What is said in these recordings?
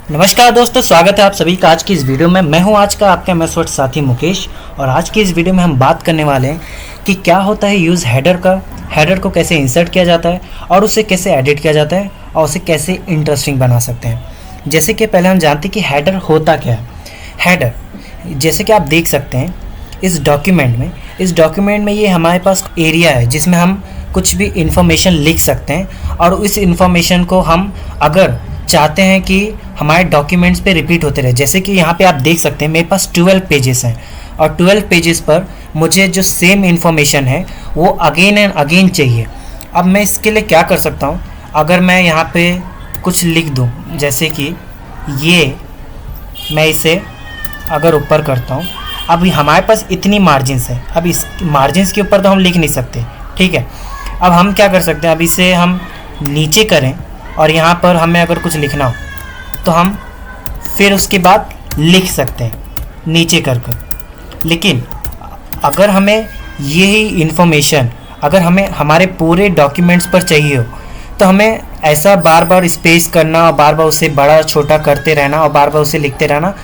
नमस्कार दोस्तों, स्वागत है आप सभी का आज की इस वीडियो में। मैं हूं आज का आपका एमएसवर्ड साथी मुकेश और आज की इस वीडियो में हम बात करने वाले हैं कि क्या होता है यूज़ हेडर का, हेडर को कैसे इंसर्ट किया जाता है और उसे कैसे एडिट किया जाता है और उसे कैसे इंटरेस्टिंग बना सकते हैं। जैसे कि पहले हम जानते हैं कि हेडर होता क्या है। हेडर जैसे कि आप देख सकते हैं इस डॉक्यूमेंट में ये हमारे पास एरिया है जिसमें हम कुछ भी इंफॉर्मेशन लिख सकते हैं और इस इंफॉर्मेशन को हम अगर चाहते हैं कि हमारे डॉक्यूमेंट्स पे रिपीट होते रहे। जैसे कि यहाँ पे आप देख सकते हैं मेरे पास 12 पेजेस हैं और 12 पेजेस पर मुझे जो सेम इन्फॉर्मेशन है वो अगेन एंड अगेन चाहिए। अब मैं इसके लिए क्या कर सकता हूँ, अगर मैं यहाँ पे कुछ लिख दूँ, जैसे कि ये मैं इसे अगर ऊपर करता हूँ, अब हमारे पास इतनी मार्जिन्स है, अब इस मार्जिन्स के ऊपर तो हम लिख नहीं सकते, ठीक है। अब हम क्या कर सकते हैं, अब इसे हम नीचे करें और यहाँ पर हमें अगर कुछ लिखना हो तो हम फिर उसके बाद लिख सकते हैं नीचे करके। लेकिन अगर हमें यही इन्फॉर्मेशन अगर हमें हमारे पूरे डॉक्यूमेंट्स पर चाहिए हो तो हमें ऐसा बार बार स्पेस करना और बार बार उसे बड़ा छोटा करते रहना और बार बार उसे लिखते रहना,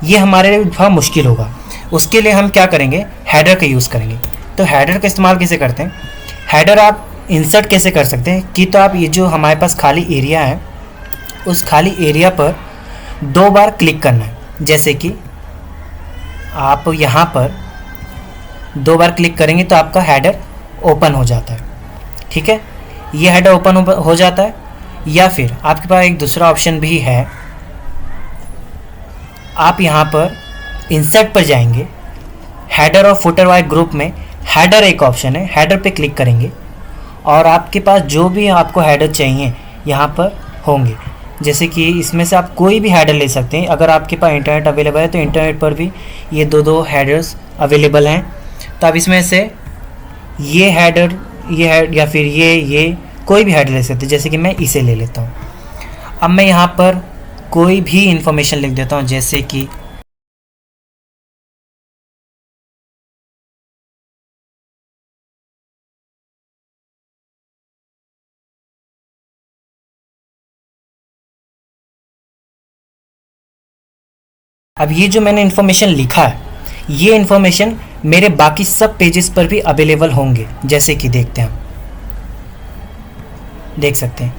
ये हमारे लिए थोड़ा मुश्किल होगा। उसके लिए हम क्या करेंगे, हेडर का यूज़ करेंगे। तो हेडर का इस्तेमाल कैसे करते हैं, हेडर आप इंसर्ट कैसे कर सकते हैं कि तो आप ये जो हमारे पास खाली एरिया है उस खाली एरिया पर 2 बार क्लिक करना है। जैसे कि आप यहाँ पर 2 बार क्लिक करेंगे तो आपका हेडर ओपन हो जाता है, ठीक है। ये हेडर ओपन हो जाता है। या फिर आपके पास एक दूसरा ऑप्शन भी है, आप यहाँ पर इंसर्ट पर जाएंगे, हेडर और फुटर वाले ग्रुप में हेडर एक ऑप्शन है, हेडर पे क्लिक करेंगे और आपके पास जो भी आपको हेडर चाहिए यहाँ पर होंगे। जैसे कि इसमें से आप कोई भी हेडर ले सकते हैं। अगर आपके पास इंटरनेट अवेलेबल है तो इंटरनेट पर भी ये दो हेडर्स अवेलेबल हैं। तो आप इसमें से ये हेडर या फिर ये कोई भी हेडर ले सकते हैं। जैसे कि मैं इसे ले लेता हूँ। अब मैं यहाँ पर कोई भी इंफॉर्मेशन लिख देता हूँ, जैसे कि अब ये जो मैंने इन्फॉर्मेशन लिखा है ये इन्फॉर्मेशन मेरे बाकी सब पेजेस पर भी अवेलेबल होंगे। जैसे कि देखते हैं, हम देख सकते हैं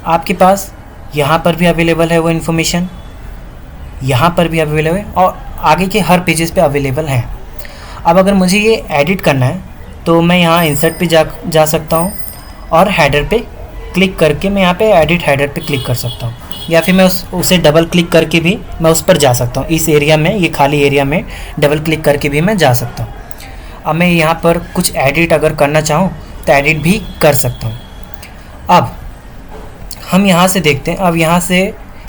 आपके पास यहाँ पर भी अवेलेबल है वो इन्फॉर्मेशन, यहाँ पर भी अवेलेबल है और आगे के हर पेजेस पे अवेलेबल है। अब अगर मुझे ये एडिट करना है तो मैं यहाँ इंसर्ट पे जा सकता हूँ और हेडर पे क्लिक करके मैं यहाँ पे एडिट हेडर पे क्लिक कर सकता हूँ, या फिर मैं उसे डबल क्लिक करके भी मैं उस पर जा सकता हूँ। इस एरिया में, ये खाली एरिया में डबल क्लिक करके भी मैं जा सकता हूँ। अब मैं यहाँ पर कुछ एडिट अगर करना चाहूँ तो एडिट भी कर सकता हूँ। अब हम यहाँ से देखते हैं, अब यहाँ से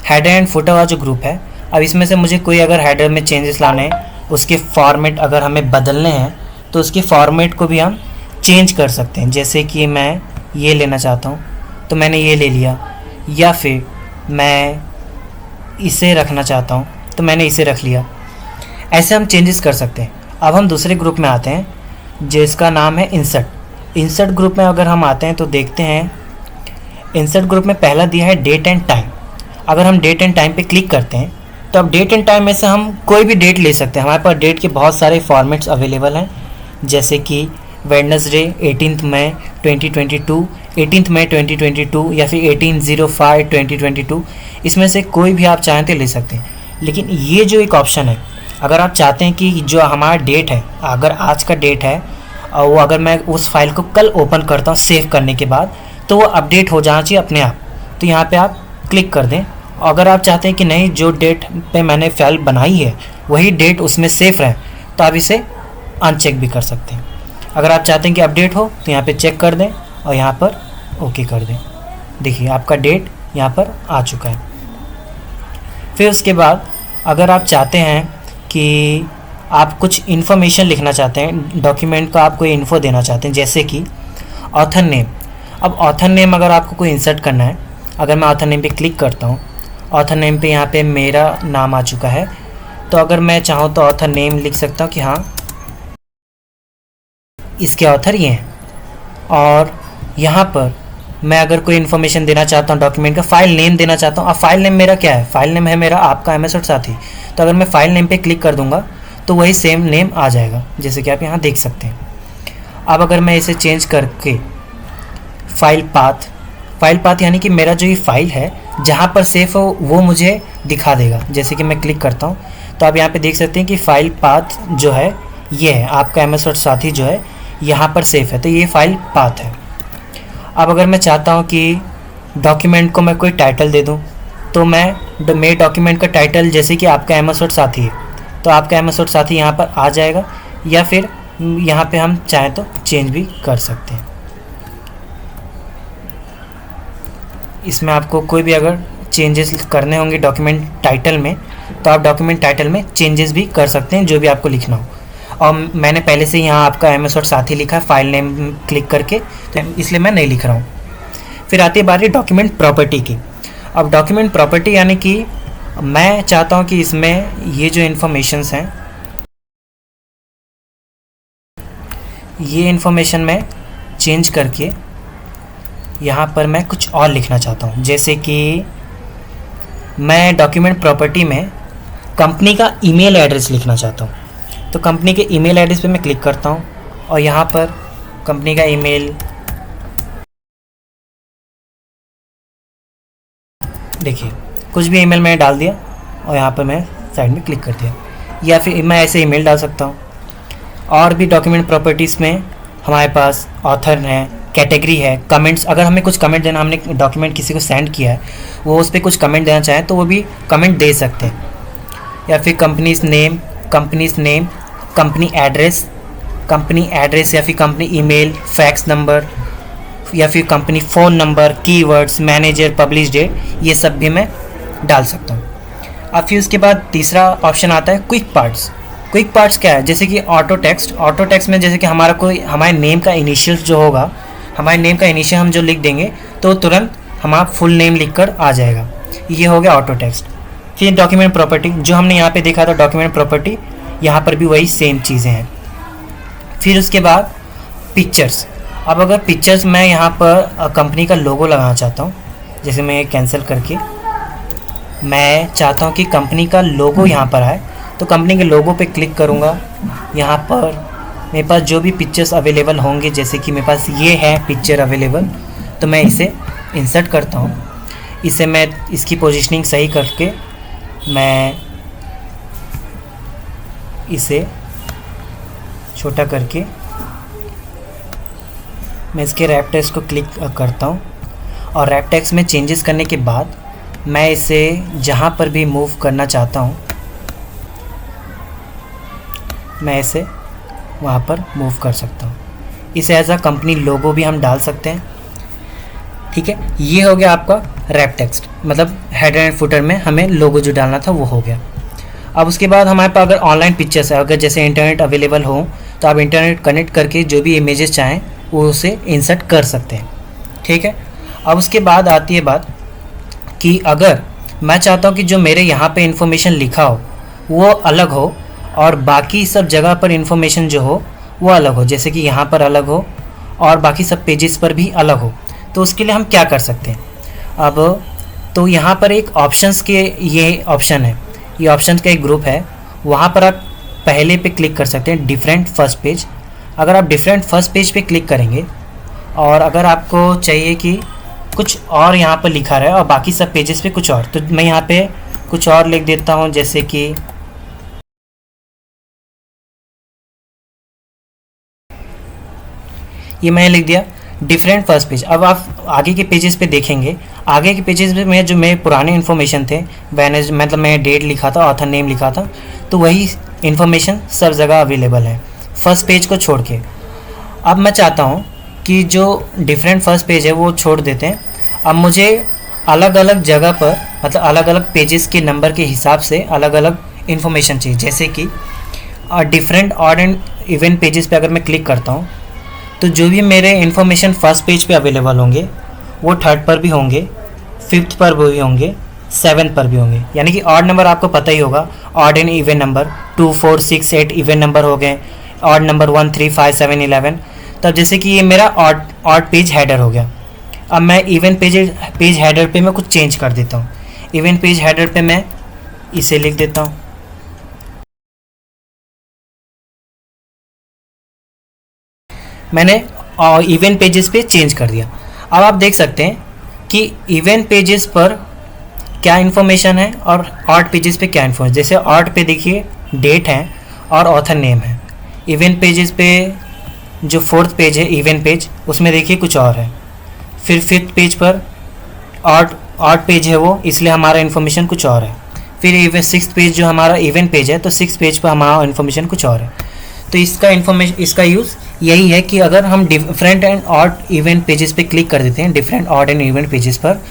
हेडर एंड फुटर वाला जो ग्रुप है, अब इसमें से मुझे कोई अगर हेडर में चेंजेस लाने हैं, उसके फॉर्मेट अगर हमें बदलने हैं तो उसके फॉर्मेट को भी हम चेंज कर सकते हैं। जैसे कि मैं ये लेना चाहता हूँ तो मैंने ये ले लिया, या फिर मैं इसे रखना चाहता हूँ तो मैंने इसे रख लिया। ऐसे हम चेंजेस कर सकते हैं। अब हम दूसरे ग्रुप में आते हैं जिसका नाम है इंसर्ट। इंसर्ट ग्रुप में अगर हम आते हैं तो देखते हैं इंसर्ट ग्रुप में पहला दिया है डेट एंड टाइम। अगर हम डेट एंड टाइम पे क्लिक करते हैं तो अब डेट एंड टाइम में से हम कोई भी डेट ले सकते हैं। हमारे पास डेट के बहुत सारे फॉर्मेट्स अवेलेबल हैं, जैसे कि वेडनेसडे 18 मई 2022, 18 मई 2022 या फिर 18/05 2022। इसमें से कोई भी आप चाहें तो ले सकते हैं। लेकिन ये जो एक ऑप्शन है, अगर आप चाहते हैं कि जो हमारा डेट है, अगर आज का डेट है और वो अगर मैं उस फाइल को कल ओपन करता हूँ सेव करने के बाद, तो वो अपडेट हो जाना चाहिए अपने आप। तो यहाँ पे आप क्लिक कर दें। अगर आप चाहते हैं कि नहीं, जो डेट पे मैंने फाइल बनाई है वही डेट उसमें सेफ रहे, तो आप इसे अनचेक भी कर सकते हैं। अगर आप चाहते हैं कि अपडेट हो तो यहाँ पे चेक कर दें और यहाँ पर ओके कर दें। देखिए आपका डेट यहाँ पर आ चुका है। फिर उसके बाद अगर आप चाहते हैं कि आप कुछ इन्फॉर्मेशन लिखना चाहते हैं, डॉक्यूमेंट का आप कोई इन्फो देना चाहते हैं, जैसे कि ऑथर नेम। अब ऑथर नेम अगर आपको कोई इंसर्ट करना है, अगर मैं ऑथर नेम पे क्लिक करता हूँ, ऑथर नेम पे यहाँ पे मेरा नाम आ चुका है, तो अगर मैं चाहूँ तो ऑथर नेम लिख सकता हूँ कि हाँ इसके ऑथर ये हैं। और यहाँ पर मैं अगर कोई इन्फॉर्मेशन देना चाहता हूँ डॉक्यूमेंट का, फाइल नेम देना चाहता हूँ। अब फाइल नेम मेरा क्या है, फाइल नेम है मेरा आपका एम एस वर्ड साथी। तो अगर मैं फाइल नेम पे क्लिक कर दूंगा तो वही सेम नेम आ जाएगा, जैसे कि आप यहाँ देख सकते हैं। अब अगर मैं इसे चेंज करके फाइल पाथ यानी कि मेरा जो ये फाइल है जहाँ पर सेव हो वो मुझे दिखा देगा। जैसे कि मैं क्लिक करता हूँ तो आप यहाँ पे देख सकते हैं कि फाइल पाथ जो है ये है, आपका एम एस वर्ड साथी जो है यहाँ पर सेव है, तो ये फाइल पाथ है। अब अगर मैं चाहता हूँ कि डॉक्यूमेंट को मैं कोई टाइटल दे दूँ, तो मेरे डॉक्यूमेंट का टाइटल जैसे कि आपका एम एस वर्ड साथी है, तो आपका एम एस वर्ड साथी यहाँ पर आ जाएगा, या फिर यहाँ पे हम चाहें तो चेंज भी कर सकते हैं। इसमें आपको कोई भी अगर चेंजेस करने होंगे डॉक्यूमेंट टाइटल में, तो आप डॉक्यूमेंट टाइटल में चेंजेस भी कर सकते हैं जो भी आपको लिखना हो। और मैंने पहले से यहाँ आपका एम एस वर्ड साथी लिखा है फाइल नेम क्लिक करके, तो इसलिए मैं नहीं लिख रहा हूँ। फिर आती है बारी डॉक्यूमेंट प्रॉपर्टी की। अब डॉक्यूमेंट प्रॉपर्टी यानी कि मैं चाहता हूँ कि इसमें ये जो इन्फॉर्मेशंस हैं, ये इन्फॉर्मेशन मैं चेंज करके यहाँ पर मैं कुछ और लिखना चाहता हूँ। जैसे कि मैं डॉक्यूमेंट प्रॉपर्टी में कंपनी का ईमेल एड्रेस लिखना चाहता हूँ, तो कंपनी के ईमेल एड्रेस पे मैं क्लिक करता हूँ और यहाँ पर कंपनी का ईमेल, देखिए कुछ भी ईमेल मैंने डाल दिया और यहाँ पर मैं साइड में क्लिक कर दिया, या फिर मैं ऐसे ईमेल डाल सकता हूँ। और भी डॉक्यूमेंट प्रॉपर्टीज़ में हमारे पास ऑथर है, कैटेगरी है, कमेंट्स, अगर हमें कुछ कमेंट देना, हमने डॉक्यूमेंट किसी को सेंड किया है, वो उस पर कुछ कमेंट देना चाहें तो वो भी कमेंट दे सकते हैं। या फिर कंपनी नेम, कंपनी एड्रेस या फिर कंपनी ईमेल, फैक्स नंबर या फिर company phone number, keywords, manager, publish date, ये सब भी मैं डाल सकता हूँ। अब फिर उसके बाद तीसरा ऑप्शन आता है क्विक पार्ट्स। क्विक पार्ट्स क्या है, जैसे कि ऑटो टेक्स्ट में जैसे कि हमारे नेम का इनिशियल जो होगा, हमारे नेम का इनिशियल हम जो लिख देंगे तो तुरंत हमारा फुल नेम लिखकर आ जाएगा, ये हो गया ऑटो टेक्स्ट। फिर डॉक्यूमेंट प्रॉपर्टी जो हमने यहाँ पे देखा था, डॉक्यूमेंट प्रॉपर्टी, यहाँ पर भी वही सेम चीज़ें हैं। फिर उसके बाद पिक्चर्स। अब अगर पिक्चर्स मैं यहाँ पर कंपनी का लोगो लगाना चाहता हूँ, जैसे मैं कैंसिल करके मैं चाहता हूँ कि कंपनी का लोगो यहाँ पर आए, तो कंपनी के लोगो पे क्लिक करूँगा। यहाँ पर मेरे पास जो भी पिक्चर्स अवेलेबल होंगे, जैसे कि मेरे पास ये है पिक्चर अवेलेबल, तो मैं इसे इंसर्ट करता हूँ। इसे मैं इसकी पोजीशनिंग सही करके मैं इसे छोटा करके मैं इसके रैप टेक्स्ट को क्लिक करता हूँ, और रैप टेक्स्ट में चेंजेस करने के बाद मैं इसे जहाँ पर भी मूव करना चाहता हूँ मैं इसे वहाँ पर मूव कर सकता हूँ। इसे एज अ कंपनी लोगो भी हम डाल सकते हैं। ठीक है, ये हो गया आपका रैप टेक्स्ट, मतलब हेडर एंड फुटर में हमें लोगो जो डालना था वो हो गया। अब उसके बाद हमारे पास अगर ऑनलाइन पिक्चर्स है, अगर जैसे इंटरनेट अवेलेबल हो तो आप इंटरनेट कनेक्ट करके जो भी इमेजेस चाहें वो उसे इंसर्ट कर सकते हैं। ठीक है, अब उसके बाद आती है बात कि अगर मैं चाहता हूँ कि जो मेरे यहाँ पे इन्फॉर्मेशन लिखा हो वो अलग हो और बाकी सब जगह पर इन्फॉर्मेशन जो हो वो अलग हो, जैसे कि यहाँ पर अलग हो और बाकी सब पेजेस पर भी अलग हो, तो उसके लिए हम क्या कर सकते हैं। अब तो यहाँ पर एक ऑप्शंस के ये ऑप्शन है, ये ऑप्शंस का एक ग्रुप है, वहाँ पर आप पहले पे क्लिक कर सकते हैं, डिफरेंट फर्स्ट पेज। अगर आप डिफरेंट फर्स्ट पेज पे क्लिक करेंगे और अगर आपको चाहिए कि कुछ और यहाँ पर लिखा रहे और बाकी सब पेजेस पे कुछ और, तो मैं यहाँ पे कुछ और लिख देता हूँ, जैसे कि ये मैंने लिख दिया डिफरेंट फर्स्ट पेज। अब आप आगे के पेजेस पे देखेंगे, आगे के पेजेस में जो मेरे पुराने इन्फॉर्मेशन थे, मतलब मैं डेट लिखा था, ऑथर नेम लिखा था, तो वही इन्फॉर्मेशन सब जगह अवेलेबल है फर्स्ट पेज को छोड़ के। अब मैं चाहता हूँ कि जो डिफरेंट फर्स्ट पेज है वो छोड़ देते हैं। अब मुझे अलग अलग जगह पर, मतलब अलग अलग पेजेस के नंबर के हिसाब से अलग अलग इन्फॉर्मेशन चाहिए, जैसे कि different odd and even pages पे अगर मैं क्लिक करता हूँ तो जो भी मेरे इन्फॉर्मेशन फर्स्ट पेज पे अवेलेबल होंगे वो थर्ड पर भी होंगे, फिफ्थ पर भी होंगे, सेवन्थ पर भी होंगे। यानी कि ऑड नंबर आपको पता ही होगा, odd and even number 2, 4, 6, 8 even number हो गए, ऑड नंबर 1, 3, 5, 7, 11। तब जैसे कि ये मेरा ऑड पेज हेडर हो गया। अब मैं इवेंट पेज हेडर पे मैं कुछ चेंज कर देता हूँ। इवेंट पेज हेडर पे मैं इसे लिख देता हूँ। मैंने इवेंट पेजेस पे चेंज कर दिया। अब आप देख सकते हैं कि इवेंट पेजेस पर क्या इन्फॉर्मेशन है और आर्ट पेजेस पे क्या इन्फॉर्मेशन। जैसे आर्ट पे देखिए डेट है और ऑथर नेम है। इवेंट पेजेस पे जो फोर्थ पेज है इवेंट पेज, उसमें देखिए कुछ और है। फिर फिफ्थ पेज पर आर्ट पेज है वो, इसलिए हमारा इन्फॉर्मेशन कुछ और है। फिर सिक्स्थ पेज जो हमारा इवेंट पेज है, तो सिक्स्थ पेज पर हमारा इन्फॉर्मेशन कुछ और है। तो इसका यूज़ यही है कि अगर हम different and odd event pages पे क्लिक कर देते हैं, different odd and event pages पर,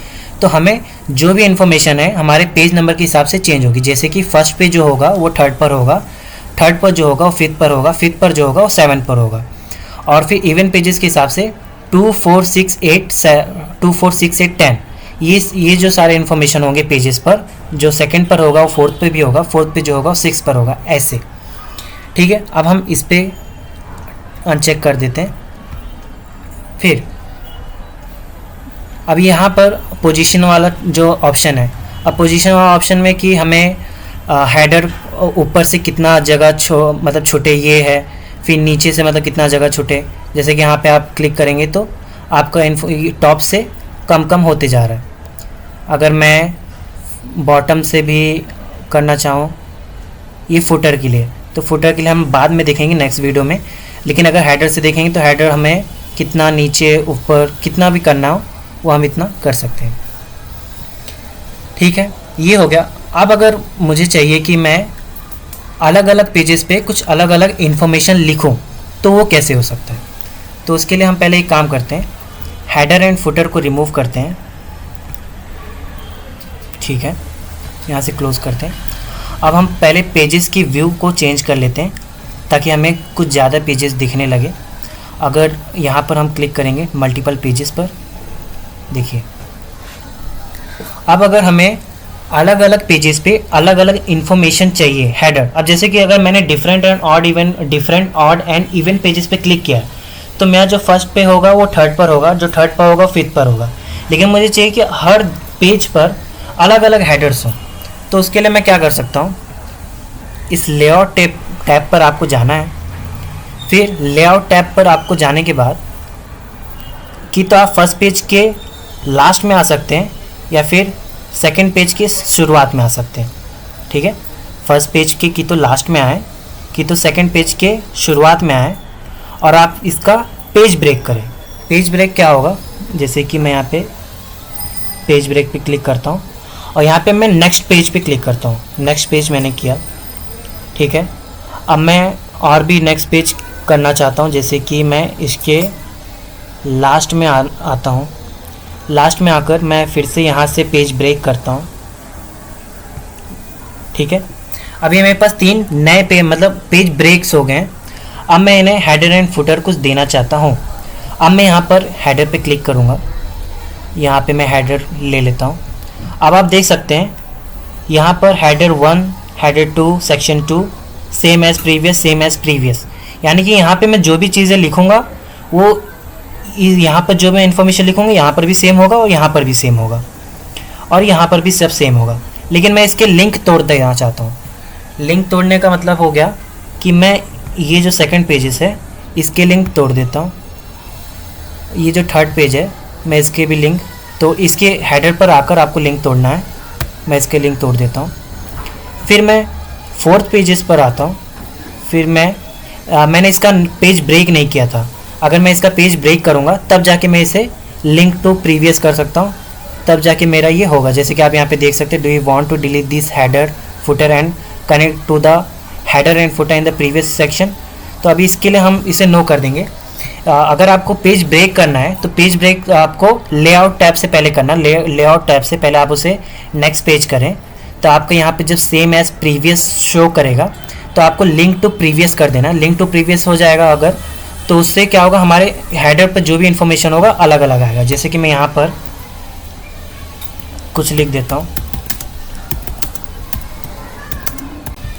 तो हमें जो भी इन्फॉर्मेशन है हमारे पेज नंबर के हिसाब से चेंज होगी। जैसे कि फर्स्ट पे जो होगा वो थर्ड पर होगा, थर्ड पर जो होगा वो फिफ्थ पर होगा, फिफ्थ पर जो होगा वो सेवन्थ पर होगा। और फिर इवेंट पेजेस के हिसाब से 2, 4, 6, 8, 10 ये जो सारे इन्फॉर्मेशन होंगे पेजेस पर, जो सेकंड पर होगा वो फोर्थ पे भी होगा, फोर्थ पे जो होगा वो सिक्स पर होगा, ऐसे। ठीक है, अब हम इस पे अनचेक कर देते हैं। फिर अब यहाँ पर पोजीशन वाला जो ऑप्शन है, अब पोजीशन वाला ऑप्शन में कि हमें हेडर ऊपर से कितना जगह मतलब छूटे ये है, फिर नीचे से मतलब कितना जगह छूटे। जैसे कि यहाँ पे आप क्लिक करेंगे तो आपका टॉप से कम कम होते जा रहा है। अगर मैं बॉटम से भी करना चाहूँ ये फुटर के लिए, तो फुटर के लिए हम बाद में देखेंगे नेक्स्ट वीडियो में। लेकिन अगर हेडर से देखेंगे तो हेडर हमें कितना नीचे ऊपर कितना भी करना हो वो हम इतना कर सकते हैं। ठीक है, ये हो गया। अब अगर मुझे चाहिए कि मैं अलग अलग पेजेस पे कुछ अलग अलग इन्फॉर्मेशन लिखूं, तो वो कैसे हो सकता है? तो उसके लिए हम पहले एक काम करते हैं, हेडर एंड फुटर को रिमूव करते हैं। ठीक है, यहाँ से क्लोज करते हैं। अब हम पहले पेजेस की व्यू को चेंज कर लेते हैं ताकि हमें कुछ ज़्यादा पेजेस दिखने लगे। अगर यहाँ पर हम क्लिक करेंगे मल्टीपल पेजेस पर, देखिए अब अगर हमें अलग अलग पेजेस पे अलग अलग इन्फॉर्मेशन चाहिए हेडर। अब जैसे कि अगर मैंने different odd and event pages पे क्लिक किया तो मेरा जो फर्स्ट पे होगा वो थर्ड पर होगा, जो थर्ड पर होगा फिफ्थ पर होगा। लेकिन मुझे चाहिए कि हर पेज पर अलग अलग हेडर्स हों। तो उसके लिए मैं क्या कर सकता हूँ, इस लेआउट टैब पर आपको जाना है। फिर लेआउट टैब पर आपको जाने के बाद कि तो आप फर्स्ट पेज के लास्ट में आ सकते हैं या फिर सेकंड पेज के शुरुआत में आ सकते हैं। ठीक है, फर्स्ट पेज के की तो लास्ट में आए, कि तो सेकंड पेज के शुरुआत में आए, और आप इसका पेज ब्रेक करें। पेज ब्रेक क्या होगा, जैसे कि मैं यहाँ पे पेज ब्रेक पे क्लिक करता हूँ और यहाँ पे मैं नेक्स्ट पेज पे क्लिक करता हूँ। नेक्स्ट पेज मैंने किया। ठीक है, अब मैं और भी नेक्स्ट पेज करना चाहता हूँ, जैसे कि मैं इसके लास्ट में आता हूँ। लास्ट में आकर मैं फिर से यहाँ से पेज ब्रेक करता हूँ। ठीक है, अभी मेरे पास 3 नए मतलब पेज ब्रेक्स हो गए हैं। अब मैं इन्हें हेडर एंड फुटर कुछ देना चाहता हूँ। अब मैं यहाँ पर हेडर पे क्लिक करूँगा, यहाँ पे मैं हेडर ले लेता हूँ। अब आप देख सकते हैं यहाँ पर header 1, header 2, section 2 same as previous, यानी कि यहाँ पे मैं जो भी चीज़ें लिखूँगा वो यहाँ पर जो मैं इन्फॉर्मेशन लिखूँगा यहाँ पर भी सेम होगा और यहाँ पर भी सेम होगा और यहाँ पर भी सब सेम होगा। लेकिन मैं इसके लिंक तोड़ देना चाहता हूँ। लिंक तोड़ने का मतलब हो गया कि मैं ये जो सेकंड पेजेस है इसके लिंक तोड़ देता हूँ। ये जो थर्ड पेज है मैं इसके भी लिंक, तो इसके हेडर पर आकर आपको लिंक तोड़ना है, मैं इसके लिंक तोड़ देता हूँ। फिर मैं फोर्थ पेजेस पर आता हूँ। फिर मैंने इसका पेज ब्रेक नहीं किया था। अगर मैं इसका पेज ब्रेक करूँगा तब जाके मैं इसे लिंक टू प्रीवियस कर सकता हूँ, तब जाके मेरा ये होगा। जैसे कि आप यहाँ पे देख सकते हैं, do you want to delete this header footer and connect to the header and footer in the previous section. तो अभी इसके लिए हम इसे नो कर देंगे। अगर आपको पेज ब्रेक करना है तो पेज ब्रेक आपको लेआउट टैब से पहले करना। लेआउट टैब से पहले आप उसे नेक्स्ट पेज करें तो आपको यहाँ पे जब सेम एज प्रीवियस शो करेगा तो आपको लिंक टू प्रीवियस कर देना। लिंक टू प्रीवियस हो जाएगा अगर, तो उससे क्या होगा, हमारे हेडर पर जो भी इन्फॉर्मेशन होगा अलग अलग आएगा। जैसे कि मैं यहाँ पर कुछ लिख देता हूँ,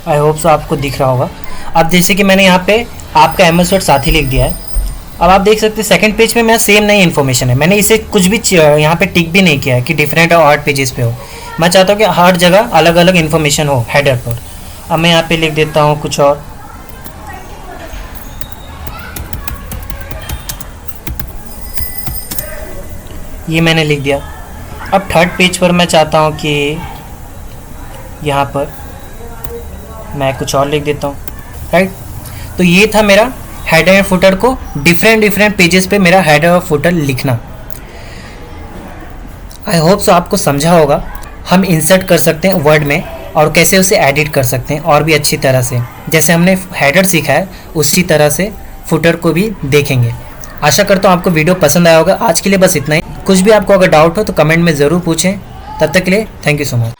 आई होप सो आपको दिख रहा होगा। अब जैसे कि मैंने यहाँ पे आपका MS वर्ड साथी लिख दिया है, अब आप देख सकते हैं सेकंड पेज पे मेरा सेम नई इन्फॉर्मेशन है, मैंने इसे कुछ भी यहाँ पे टिक भी नहीं किया है कि डिफरेंट और आर्ट पेजेस पे हो। मैं चाहता हूँ कि हर जगह अलग अलग इन्फॉर्मेशन हो हेडर पर। अब मैं यहाँ पे लिख देता हूँ कुछ और, ये मैंने लिख दिया। अब थर्ड पेज पर मैं चाहता हूँ कि यहाँ पर मैं कुछ और लिख देता हूँ, राइट। तो ये था मेरा हेडर एंड फुटर को डिफरेंट पेजेस पे मेरा हेडर और फुटर लिखना। आई होप सो आपको समझा होगा। हम इंसर्ट कर सकते हैं वर्ड में और कैसे उसे एडिट कर सकते हैं और भी अच्छी तरह से, जैसे हमने हेडर सीखा है उसी तरह से फुटर को भी देखेंगे। आशा करता हूँ आपको वीडियो पसंद आया होगा। आज के लिए बस इतना ही। कुछ भी आपको अगर डाउट हो तो कमेंट में ज़रूर पूछें। तब तक के लिए थैंक यू सो मच।